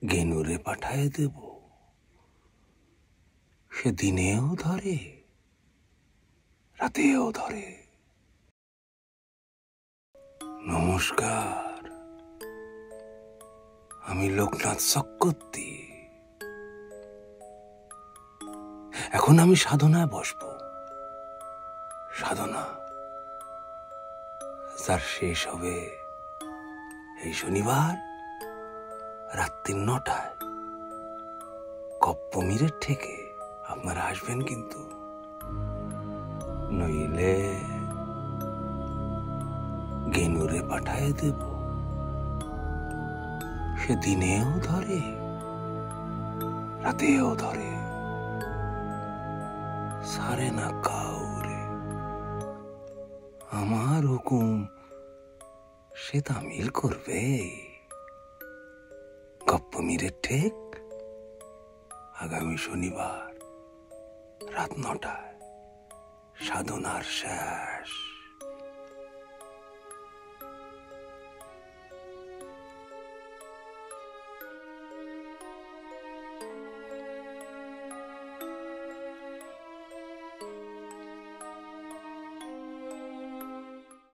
গেনুরে পাঠায় দেব, সে দিনেও ধরে রাতেও ধরে। নমস্কার, আমি লোকনাথ চক্রবর্তী। এখন আমি সাধনায় বসব, সাধনা যার শেষ হবে এই শনিবার রাত্রি 9টায় কপ্পমীরের থেকে। আপনারা আসবেন কিন্তু, নইলে গেনুরে পাঠায় দেব, সে দিনেও ধরে রাতেও ধরে, সারে না কাউরে। আমার হুকুম সে তামিল করবে। কপ্পমীরের ঠিক আগামী শনিবার রাত 9টায় সাধনার শেষ।